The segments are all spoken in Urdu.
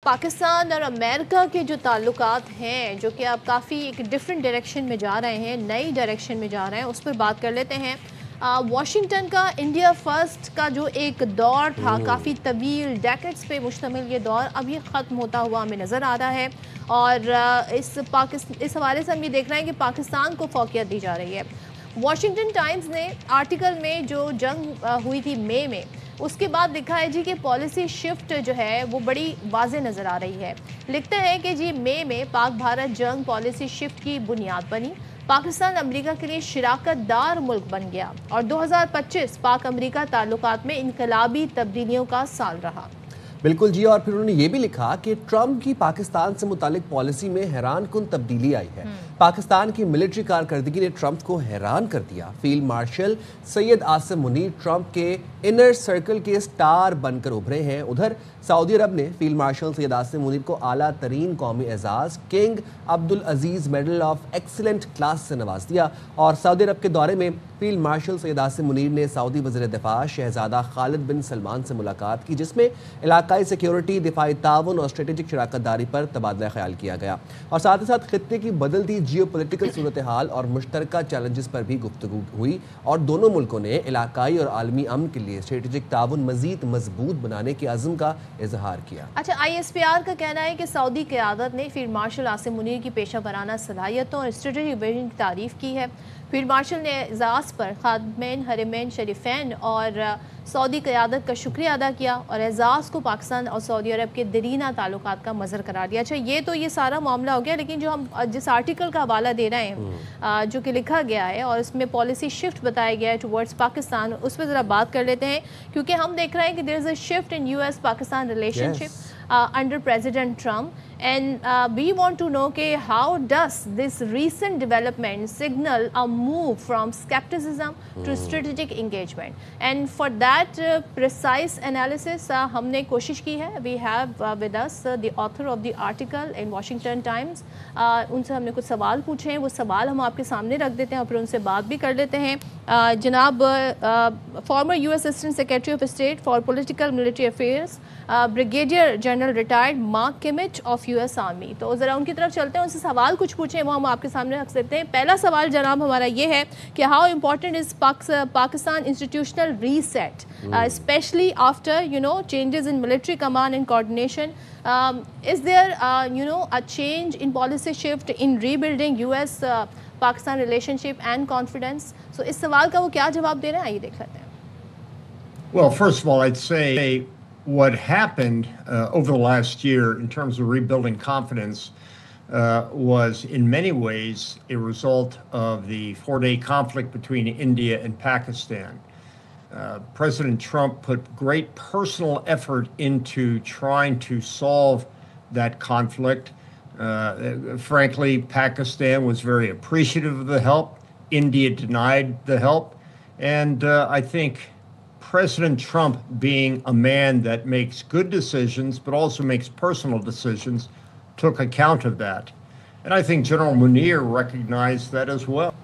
پاکستان اور امریکہ کے جو تعلقات ہیں جو کہ اب کافی ایک ڈیفرنٹ ڈائریکشن میں جا رہے ہیں، نئی ڈائریکشن میں جا رہے ہیں، اس پر بات کر لیتے ہیں۔ واشنگٹن کا انڈیا فرسٹ کا جو ایک دور تھا، کافی طویل ڈیکڈز پہ مشتمل یہ دور، اب یہ ختم ہوتا ہوا ہمیں نظر آ رہا ہے، اور اس حوالے سے ہم یہ دیکھ رہے ہیں کہ پاکستان کو فوقیت دی جا رہی ہے۔ واشنگٹن ٹائمز نے آرٹیکل میں جو جنگ ہوئی تھی مئی میں، اس کے بعد لکھا ہے جی کہ پالیسی شفٹ جو ہے وہ بڑی واضح نظر آ رہی ہے۔ لکھتے ہیں کہ جی مئی میں پاک بھارت جنگ پالیسی شفٹ کی بنیاد بنی، پاکستان امریکہ کے لیے شراکت دار ملک بن گیا، اور 2025 پاک امریکہ تعلقات میں انقلابی تبدیلیوں کا سال رہا۔ بالکل جی، اور پھر انہوں نے یہ بھی لکھا کہ ٹرمپ کی پاکستان سے متعلق پالیسی میں حیران کن تبدیلی آئی ہے۔ پاکستان کی ملٹری کارکردگی نے ٹرمپ کو حیران کر دیا۔ Field marshal Syed Asim Munir Trump کے انر سرکل کے سٹار بن کر ابھرے ہیں۔ ادھر سعودی عرب نے فیلڈ مارشل سید عاصم منیر کو اعلیٰ ترین قومی اعزاز King Abdulaziz medal of excellent class سے نواز دیا، اور سعودی عرب کے دورے میں فیلڈ مارشل سید عاصم منیر نے سعودی وزیر دفاع شہزادہ خالد بن سلمان سے ملاقات کی، جس میں علاقائی سیکیورٹی، دفاعی تعاون اور اسٹریٹجک شراکت داری پر تبادلہ خیال کیا گیا، اور ساتھ ہی ساتھ خطے کی بدلتی جیو پولیٹیکل صورتحال اور مشترکہ چیلنجز پر بھی گفتگو ہوئی، اور دونوں ملکوں نے علاقائی اور عالمی امن کے لیے اسٹریٹجک تعاون مزید مضبوط بنانے کے عزم کا اظہار کیا۔ اچھا، ISPR کا کہنا ہے کہ سعودی قیادت نے فیلڈ مارشل عاصم منیر کی پیشہ ورانہ صلاحیتوں اور اسٹریٹجک ویژن کی تعریف کی ہے۔ فیلڈ مارشل نے اعزاز پر خادمین حرمین شریفین اور سعودی قیادت کا شکریہ ادا کیا، اور اعزاز کو پاکستان اور سعودی عرب کے دیرینہ تعلقات کا مظہر قرار دیا۔ اچھا، یہ تو یہ سارا معاملہ ہو گیا، لیکن جو ہم جس آرٹیکل کا حوالہ دے رہے ہیں جو کہ لکھا گیا ہے اور اس میں پالیسی شفٹ بتایا گیا ہے ٹورڈز پاکستان، اس پہ ذرا بات کر لیتے ہیں، کیونکہ ہم دیکھ رہے ہیں کہ there is a shift in US Pakistan relation ship under President Trump, and we want to know how does this recent development signal a move from skepticism to strategic engagement, and for that precise analysis ہم نے کوشش کی ہے. We have with us the author of the article in Washington Times. ان سے ہم نے کچھ سوال پوچھے ہیں، وہ سوال ہم آپ کے سامنے رکھ دیتے ہیں اور پھر ان سے بات بھی کر لیتے ہیں۔ جناب former US Assistant Secretary of State for Political Military Affairs brigadier general retired Mark Kimmitt of US army, تو ذرا ان کی طرف چلتے ہیں، ان سے سوال کچھ پوچھیں، وہ ہم آپ کے سامنے رکھ سکتے ہیں۔ پہلا سوال جناب ہمارا یہ ہے کہ how important is Pakistan institutional reset especially after changes in military command and coordination. Is there a change in policy shift in rebuilding US Pakistan relationship and confidence? So اس سوال کا وہ کیا جواب دے رہے ہیں، آئیے دیکھ لیتے ہیں۔ Well, first of all, I'd say what happened over the last year in terms of rebuilding confidence was in many ways a result of the 4-day conflict between India and Pakistan. President Trump put great personal effort into trying to solve that conflict. Frankly, Pakistan was very appreciative of the help. India denied the help. And I think President Trump, being a man that makes good decisions but also makes personal decisions, took account of that. And I think General Munir recognized that as well.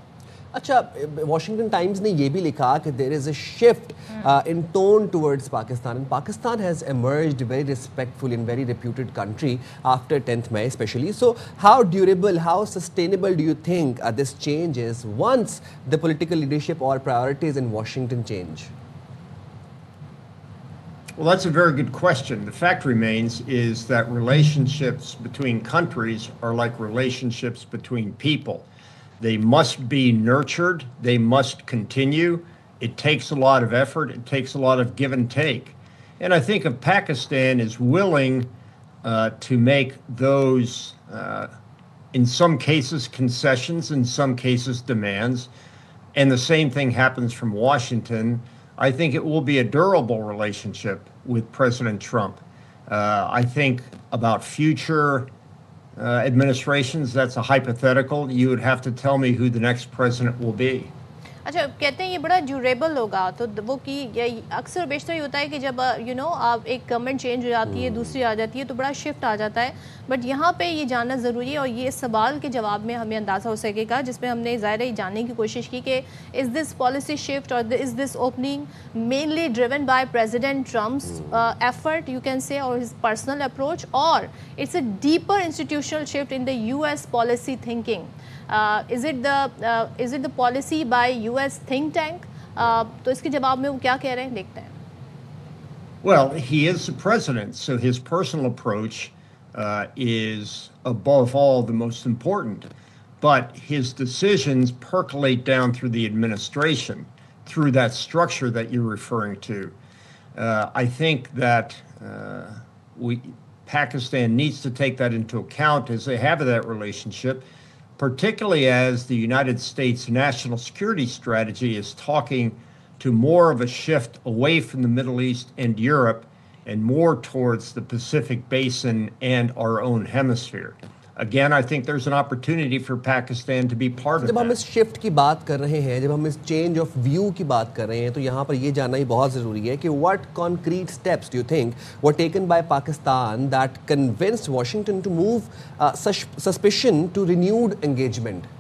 اچھا، واشنگٹن ٹائمز نے یہ بھی لکھا کہ there is a shift in tone towards Pakistan, and Pakistan has emerged very respectful in very reputed country after 10th May specially. So how durable, how sustainable do you think this change is once the political leadership or priorities in Washington change? Well, that's a very good question. The fact remains is that relationships between countries are like relationships between people. They must be nurtured. They must continue. It takes a lot of effort. It takes a lot of give and take. And I think if Pakistan is willing to make those, in some cases, concessions, in some cases, demands, and the same thing happens from Washington, I think it will be a durable relationship with President Trump. I think about future administrations, that's a hypothetical. You would have to tell me who the next president will be. اچھا کہتے ہیں یہ بڑا ڈیوریبل ہوگا، تو وہ کی اکثر بیشتر یہ ہوتا ہے کہ جب آپ ایک گورنمنٹ چینج ہو جاتی ہے، دوسری آ جاتی ہے تو بڑا شفٹ آ جاتا ہے، بٹ یہاں پہ یہ جاننا ضروری ہے اور یہ سوال کے جواب میں ہمیں اندازہ ہو سکے گا جس میں ہم نے ظاہر جاننے کی کوشش کی کہ از دس policy shift or is this opening mainly driven by President Trump's effort you can say or his personal approach or it's a deeper institutional shift in the U S policy thinking. Is it the policy by US think tank? تو اس کے جواب میں وہ کیا کہہ رہے ہیں دیکھتے ہیں. Well, he is the president, so his personal approach is above all the most important. But his decisions percolate down through the administration, through that structure that you're referring to. I think that Pakistan needs to take that into account as they have that relationship, particularly as the United States national security strategy is talking to more of a shift away from the Middle East and Europe and more towards the Pacific Basin and our own hemisphere. Again, I think there's an opportunity for Pakistan to be part of that. جب ہم اس شفٹ کی بات کر رہے ہیں، جب ہم اس چینج آف ویو کی بات کر رہے ہیں تو یہاں پر یہ جاننا ہی بہت ضروری ہے کہ what concrete steps do you think were taken by Pakistan that convinced Washington to move suspicion to renewed engagement?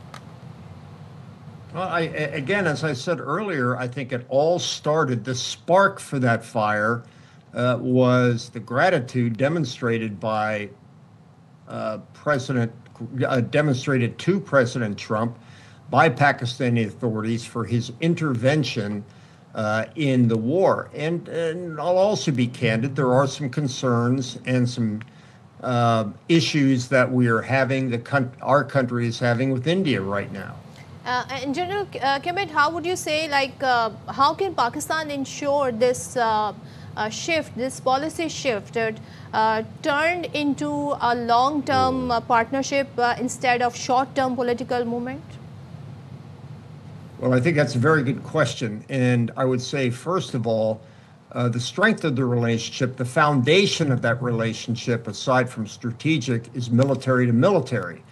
Well, again, as I said earlier, I think it all started, the spark for that fire was the gratitude demonstrated by demonstrated to President Trump by Pakistani authorities for his intervention in the war. And I'll also be candid, there are some concerns and some issues that we are having, our country is having with India right now. In general, Kimit, how would you say, how can Pakistan ensure this shift, this policy shift turned into a long-term partnership instead of short-term political movement? Well, I think that's a very good question. And I would say, first of all, the strength of the relationship, the foundation of that relationship, aside from strategic, is military to military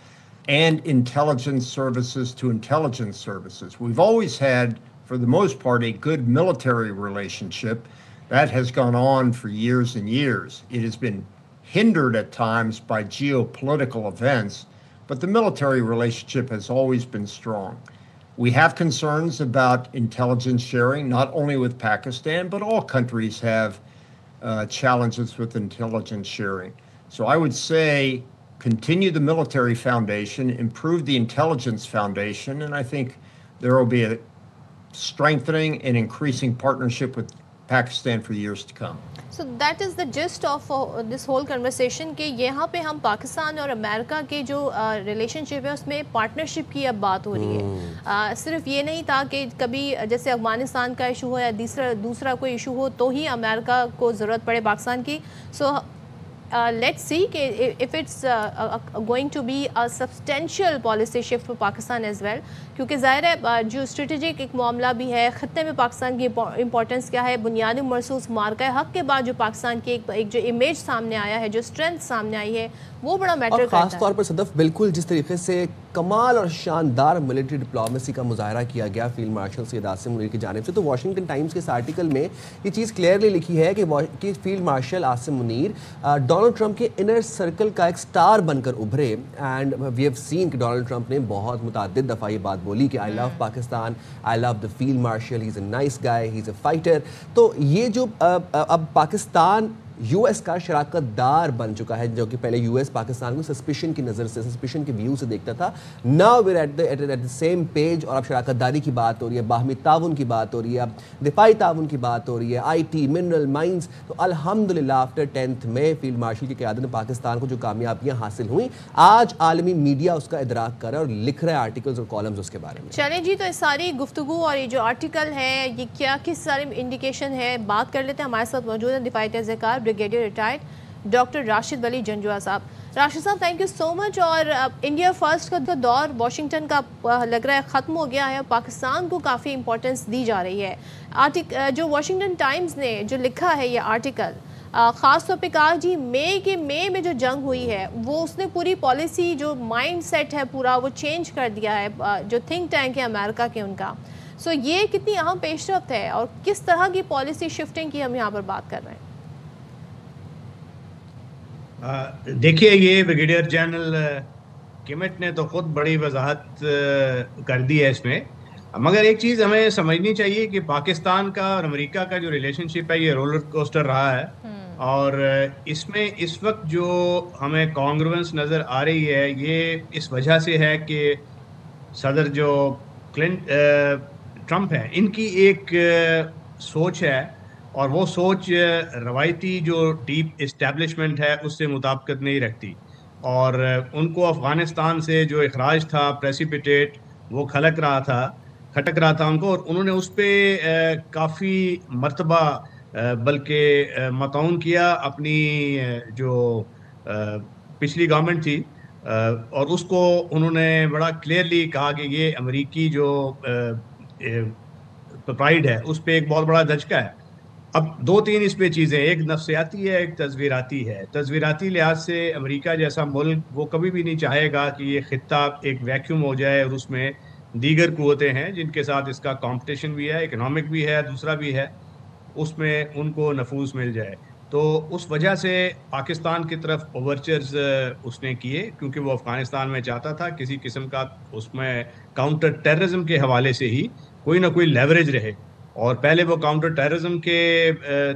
and intelligence services to intelligence services. We've always had, for the most part, a good military relationship. That has gone on for years and years. It has been hindered at times by geopolitical events, but the military relationship has always been strong. We have concerns about intelligence sharing, not only with Pakistan, but all countries have challenges with intelligence sharing. So I would say continue the military foundation, improve the intelligence foundation, and I think there will be a strengthening and increasing partnership with Pakistan for years to come. So that is the gist of this whole conversation کہ یہاں پہ ہم پاکستان اور امریکہ کے جو ریلیشن شپ ہے اس میں پارٹنرشپ کی اب بات ہو رہی ہے. صرف یہ نہیں تھا کہ کبھی جیسے افغانستان کا ایشو ہو یا دوسرا کوئی ایشو ہو تو ہی امریکہ کو ضرورت پڑے پاکستان کی. سو let's see if it's going to be a substantial policy shift for Pakistan as well, کیونکہ ظاہر ہے جو اسٹریٹجک ایک معاملہ بھی ہے، خطے میں پاکستان کی امپورٹنس کیا ہے، بنیادی مرسوس مارکہ حق کے بعد جو پاکستان کی ایک جو امیج سامنے آیا ہے، جو اسٹرینتھ سامنے آئی ہے، وہ بڑا میٹر کرتا ہے. اور خاص طور پر صدف بالکل جس طریقے سے کمال اور شاندار ملٹری ڈپلومیسی کا مظاہرہ کیا گیا فیلڈ مارشل سید عاصم منیر کی جانب سے، تو واشنگٹن ٹائمز کے اس آرٹیکل میں یہ چیز کلیئرلی لکھی ہے کہ field marshal Asim Munir Donald Trump کے انر سرکل کا ایک سٹار بن کر ابھرے. اینڈ وی ہیو سین کہ ڈونلڈ ٹرمپ نے بہت متعدد دفعہ یہ بات بولی کہ I love Pakistan, I love the field marshal, he is a nice guy, he is a fighter. تو یہ جو اب پاکستان یو ایس کا شراکت دار بن چکا ہے، جو کہ پہلے یو ایس پاکستان کو سسپیشن کی نظر سے، سسپیشن کے ویو سے دیکھتا تھا، now we're at the same page. اور اب شراکت داری کی بات ہو رہی ہے، باہمی تعاون کی بات ہو رہی ہے، اب دفاعی تعاون کی بات ہو رہی ہے، آئی ٹی، منرل، مائنز. تو الحمدللہ آفٹر 10 مئی فیلڈ مارشل کی قیادت میں پاکستان کو جو کامیابیاں حاصل ہوئیں، آج عالمی میڈیا اس کا ادراک کر رہا ہے اور لکھ رہا ہے آرٹیکلز اور کالمز اس کے بارے میں. چلیں جی، تو اس ساری گفتگو اور یہ جو آرٹیکل ہے یہ کیا کس سارے انڈیکیشن ہے بات کر لیتے ہیں. ہمارے ساتھ موجود ہیں دفاعی تہذیکار بریگیڈیئر ریٹائرڈ ڈاکٹر راشد ولی جنجوعہ صاحب. راشد صاحب تھینک یو سو مچ. اور انڈیا فرسٹ کا دور واشنگٹن کا لگ رہا ہے ختم ہو گیا ہے، پاکستان کو کافی امپورٹنس دی جا رہی ہے. جو واشنگٹن ٹائمز نے جو لکھا ہے یہ آرٹیکل، خاص طور پہ کہا جی مئی میں جو جنگ ہوئی ہے وہ اس نے پوری پالیسی جو مائنڈ سیٹ ہے پورا وہ چینج کر دیا ہے، جو تھنک ٹینک ہے امریکہ کے ان کا. سو یہ کتنی اہم پیش رفت ہے اور کس طرح کی پالیسی شفٹنگ کی ہم یہاں پر بات کر رہے ہیں؟ دیکھیے یہ بریگیڈیئر جنرل کمٹ نے تو خود بڑی وضاحت کر دی ہے اس میں، مگر ایک چیز ہمیں سمجھنی چاہیے کہ پاکستان کا اور امریکہ کا جو ریلیشن شپ ہے یہ رولر کوسٹر رہا ہے، اور اس میں اس وقت جو ہمیں کانگروینس نظر آ رہی ہے یہ اس وجہ سے ہے کہ صدر جو ٹرمپ ہے ان کی ایک سوچ ہے، اور وہ سوچ روایتی جو ڈیپ اسٹیبلشمنٹ ہے اس سے مطابقت نہیں رکھتی، اور ان کو افغانستان سے جو اخراج تھا پریسیپیٹیٹ وہ کھٹک رہا تھا ان کو، اور انہوں نے اس پہ کافی مرتبہ بلکہ متعون کیا اپنی جو پچھلی گورنمنٹ تھی، اور اس کو انہوں نے بڑا کلیئرلی کہا کہ یہ امریکی جو پرائیڈ ہے اس پہ ایک بہت بڑا دھچکا ہے۔ اب دو تین اس پہ چیزیں، ایک نفسیاتی ہے ایک تصویراتی ہے۔ تصویراتی لحاظ سے امریکہ جیسا ملک وہ کبھی بھی نہیں چاہے گا کہ یہ خطہ ایک ویکیوم ہو جائے اور اس میں دیگر قوتیں ہیں جن کے ساتھ اس کا کمپٹیشن بھی ہے، اکنامک بھی ہے، دوسرا بھی ہے، اس میں ان کو نفوذ مل جائے۔ تو اس وجہ سے پاکستان کی طرف اوورچرز اس نے کیے، کیونکہ وہ افغانستان میں چاہتا تھا کسی قسم کا اس میں کاؤنٹر ٹیررزم کے حوالے سے ہی کوئی نہ کوئی لیوریج رہے، اور پہلے وہ کاؤنٹر ٹیررزم کے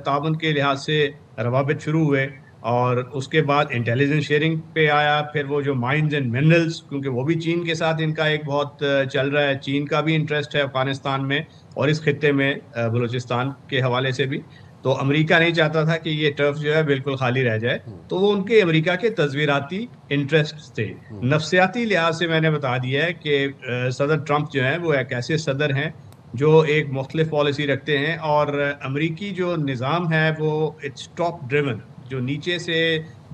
تعاون کے لحاظ سے روابط شروع ہوئے، اور اس کے بعد انٹیلیجنس شیئرنگ پہ آیا، پھر وہ جو مائنز اینڈ منرلز، کیونکہ وہ بھی چین کے ساتھ ان کا ایک بہت چل رہا ہے، چین کا بھی انٹرسٹ ہے افغانستان میں اور اس خطے میں بلوچستان کے حوالے سے بھی، تو امریکہ نہیں چاہتا تھا کہ یہ ٹرف جو ہے بالکل خالی رہ جائے، تو وہ ان کے امریکہ کے تصویراتی انٹرسٹ تھے۔ نفسیاتی لحاظ سے میں نے بتا دیا ہے کہ صدر ٹرمپ جو ہیں وہ ایک ایسے صدر ہیں جو ایک مختلف پالیسی رکھتے ہیں، اور امریکی جو نظام ہے وہ اٹس ٹاپ ڈریون، جو نیچے سے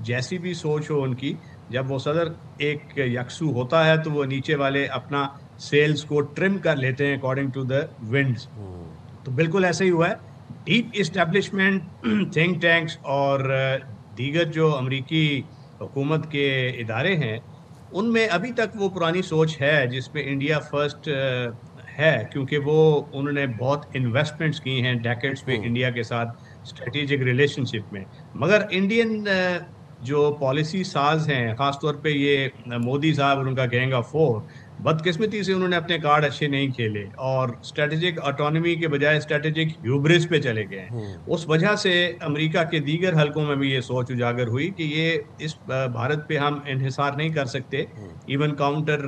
جیسی بھی سوچ ہو ان کی، جب وہ صدر ایک یکسو ہوتا ہے تو وہ نیچے والے اپنا سیلز کو ٹرم کر لیتے ہیں اکارڈنگ ٹو دا ونڈز۔ تو بالکل ایسا ہی ہوا ہے، ڈیپ اسٹیبلشمنٹ، تھنک ٹینکس اور دیگر جو امریکی حکومت کے ادارے ہیں ان میں ابھی تک وہ پرانی سوچ ہے جس میں انڈیا فرسٹ ہے، کیونکہ وہ انہوں نے بہت انویسٹمنٹس کی ہیں ڈیکیڈز میں انڈیا کے ساتھ اسٹریٹجک ریلیشن شپ میں، مگر انڈین جو پالیسی ساز ہیں، خاص طور پہ یہ مودی صاحب اور ان کا گینگ آف فور، بدقسمتی سے انہوں نے اپنے کارڈ اچھے نہیں کھیلے اور اسٹریٹجک آٹونومی کے بجائے اسٹریٹجک ہیوبرس پہ چلے گئے ہیں۔ اس وجہ سے امریکہ کے دیگر حلقوں میں بھی یہ سوچ اجاگر ہوئی کہ یہ اس بھارت پہ ہم انحصار نہیں کر سکتے، ایون کاؤنٹر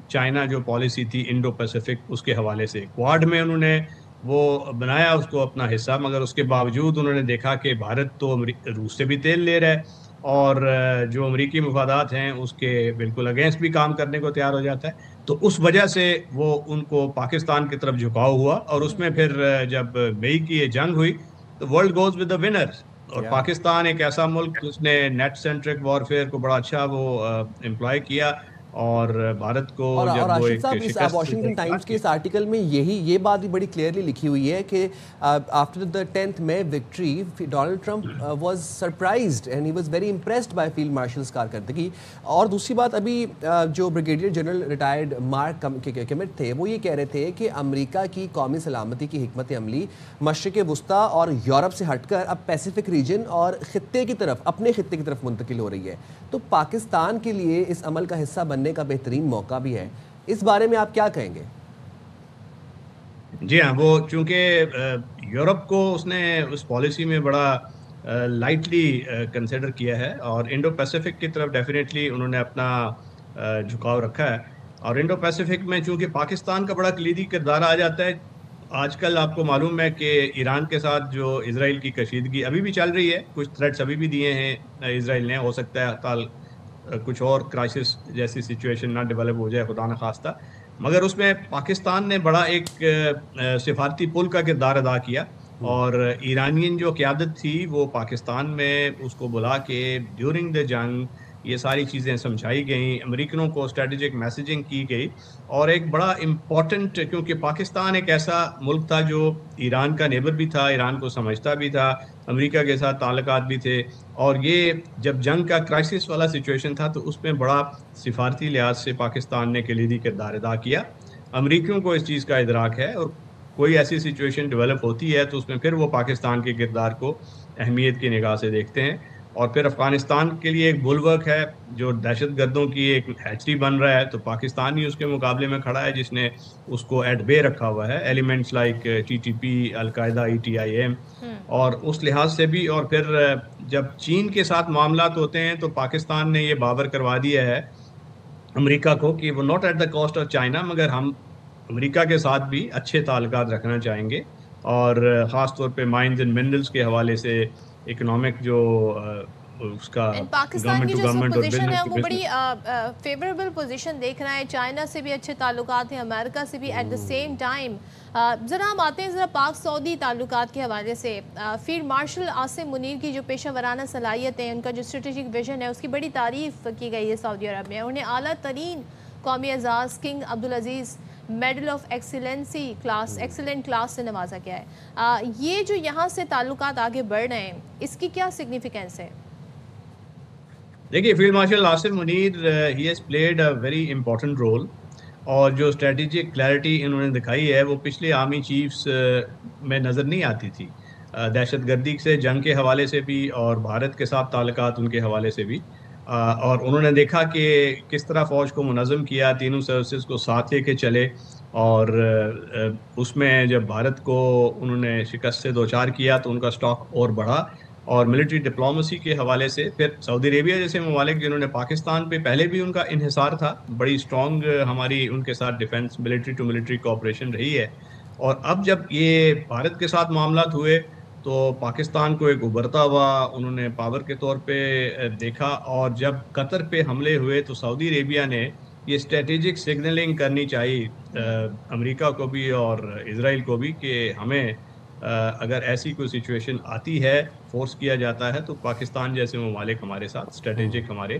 چائنا جو پالیسی تھی انڈو پیسیفک اس کے حوالے سے، کوارڈ میں انہوں نے وہ بنایا اس کو اپنا حصہ، مگر اس کے باوجود انہوں نے دیکھا کہ بھارت تو روس سے بھی تیل لے رہا ہے اور جو امریکی مفادات ہیں اس کے بالکل اگینسٹ بھی کام کرنے کو تیار ہو جاتا ہے، تو اس وجہ سے وہ ان کو پاکستان کی طرف جھکاؤ ہوا، اور اس میں پھر جب مئی کی یہ جنگ ہوئی تو world goes with the winners, اور پاکستان ایک ایسا ملک اس نے نیٹ سینٹرک وارفیئر کو بڑا اچھا وہ امپلائی کیا، اور بھارت کو اور جب وہ راشد صاحب اس واشنگٹن ٹائمز کے اس آرٹیکل میں یہ بات بھی بڑی کلیئرلی لکھی ہوئی ہے کہ after the 10th May victory Donald Trump was surprised and he was very impressed by field marshals کارکردگی۔ اور دوسری بات، ابھی جو brigadier general retired mark commit تھے وہ یہ کہہ رہے تھے کہ امریکہ کی قومی سلامتی کی حکمت عملی مشرق وسطیٰ اور یورپ سے ہٹ کر اب پیسیفک ریجن اور خطے کی طرف، اپنے خطے کی طرف منتقل ہو رہی ہے، تو پاکستان کے لیے اس عمل کا حصہ بننے کا بہترین موقع بھی ہے۔ اس بارے میں آپ کیا کہیں گے؟ جی ہاں، وہ چونکہ یورپ کو اس نے اس پالیسی میں بڑا لائٹلی کنسیڈر کیا ہے، اور انڈو پیسیفک کی طرف ڈیفینیٹلی انہوں نے اپنا جھکاؤ رکھا ہے، اور انڈو پیسیفک میں چونکہ پاکستان کا بڑا کلیدی کردار آ جاتا ہے۔ آج کل آپ کو معلوم ہے کہ ایران کے ساتھ جو اسرائیل کی کشیدگی ابھی بھی چل رہی ہے، کچھ تھریٹس ابھی بھی دیے ہیں اسرائیل نے، ہو سکتا ہے کچھ اور کرائسس جیسی سچویشن نہ ڈیولپ ہو جائے خدا نخواستہ، مگر اس میں پاکستان نے بڑا ایک سفارتی پل کا کردار ادا کیا، اور ایرانین جو قیادت تھی وہ پاکستان میں اس کو بلا کے ڈیورنگ دا جنگ یہ ساری چیزیں سمجھائی گئیں، امریکنوں کو اسٹریٹجک میسیجنگ کی گئی، اور ایک بڑا امپورٹنٹ، کیونکہ پاکستان ایک ایسا ملک تھا جو ایران کا نیبر بھی تھا، ایران کو سمجھتا بھی تھا، امریکہ کے ساتھ تعلقات بھی تھے، اور یہ جب جنگ کا کرائسس والا سچویشن تھا تو اس میں بڑا سفارتی لحاظ سے پاکستان نے کلیدی کردار ادا کیا، امریکیوں کو اس چیز کا ادراک ہے، اور کوئی ایسی سچویشن ڈیولپ ہوتی ہے تو اس میں پھر وہ پاکستان کے کردار کو اہمیت کی نگاہ سے دیکھتے ہیں، اور پھر افغانستان کے لیے ایک بلورک ہے جو دہشت گردوں کی ایک ہیچری بن رہا ہے، تو پاکستان ہی اس کے مقابلے میں کھڑا ہے جس نے اس کو ایٹ بے رکھا ہوا ہے، elements like T T P, Al Qaeda, ETIM، اور اس لحاظ سے بھی. اور پھر جب چین کے ساتھ معاملات ہوتے ہیں تو پاکستان نے یہ بابر کروا دیا ہے امریکہ کو کہ وہ not at the cost of China, مگر ہم امریکہ کے ساتھ بھی اچھے تعلقات رکھنا چاہیں گے، اور خاص طور پہ مائنز اینڈ منرلز کے حوالے سے اکنامک جو اس کا پاکستان گورنمنٹ کی ٹو جو اس وقت گورنمنٹ اور پوزیشن ہے بزنس ٹو وہ بڑی بزنس. فیوریبل پوزیشن دیکھ رہا ہے، چائنا سے بھی اچھے تعلقات ہیں، امریکہ سے بھی ایٹ دا سیم ٹائم. ذرا ہم آتے ہیں ذرا پاک سعودی تعلقات کے حوالے سے. فیلڈ مارشل عاصم منیر کی جو پیشہ ورانہ صلاحیتیں، ان کا جو اسٹریٹجک ویژن ہے، اس کی بڑی تعریف کی گئی ہے سعودی عرب میں. انہیں اعلیٰ ترین قومی اعزاز King Abdulaziz medal of excellency class, excellent class سے نوازا گیا ہے. یہ جو یہاں سے تعلقات آگے بڑھ رہے ہیں، اس کی کیا سگنیفیکنس ہے؟ دیکھیے، field marshal Asim Munir he has played a very important role, اور جو اسٹریٹجک کلیئرٹی انہوں نے دکھائی ہے وہ پچھلے آرمی چیفز میں نظر نہیں آتی تھی، دہشت گردی سے جنگ کے حوالے سے بھی اور بھارت کے ساتھ تعلقات ان کے حوالے سے بھی. اور انہوں نے دیکھا کہ کس طرح فوج کو منظم کیا، تینوں سروسز کو ساتھ لے کے چلے، اور اس میں جب بھارت کو انہوں نے شکست سے دوچار کیا تو ان کا سٹاک اور بڑھا. اور ملٹری ڈپلومسی کے حوالے سے پھر سعودی عربیہ جیسے ممالک جنہوں نے پاکستان پہ پہلے بھی ان کا انحصار تھا، بڑی اسٹرانگ ہماری ان کے ساتھ defence military to military cooperation رہی ہے. اور اب جب یہ بھارت کے ساتھ معاملات ہوئے تو پاکستان کو ایک ابھرتا ہوا انہوں نے پاور کے طور پہ دیکھا، اور جب قطر پہ حملے ہوئے تو سعودی عربیہ نے یہ اسٹریٹجک سگنلنگ کرنی چاہیے امریکہ کو بھی اور اسرائیل کو بھی کہ ہمیں اگر ایسی کوئی سچویشن آتی ہے، فورس کیا جاتا ہے، تو پاکستان جیسے ممالک ہمارے ساتھ اسٹریٹجک ہمارے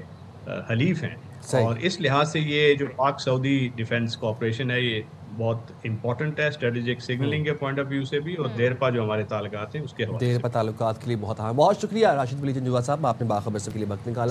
حلیف ہیں. اور اس لحاظ سے یہ جو پاک سعودی ڈیفنس کوآپریشن ہے یہ بہت امپورٹنٹ ہے اسٹریٹجک سگنلنگ کے پوائنٹ آف ویو سے بھی، اور دیرپا جو ہمارے تعلقات ہیں اس کے حوالے سے. دیرپا تعلقات کے لیے بہت شکریہ راشد ولی جنجوعہ صاحب، آپ نے باخبر سے کے لیے وقت نکالا.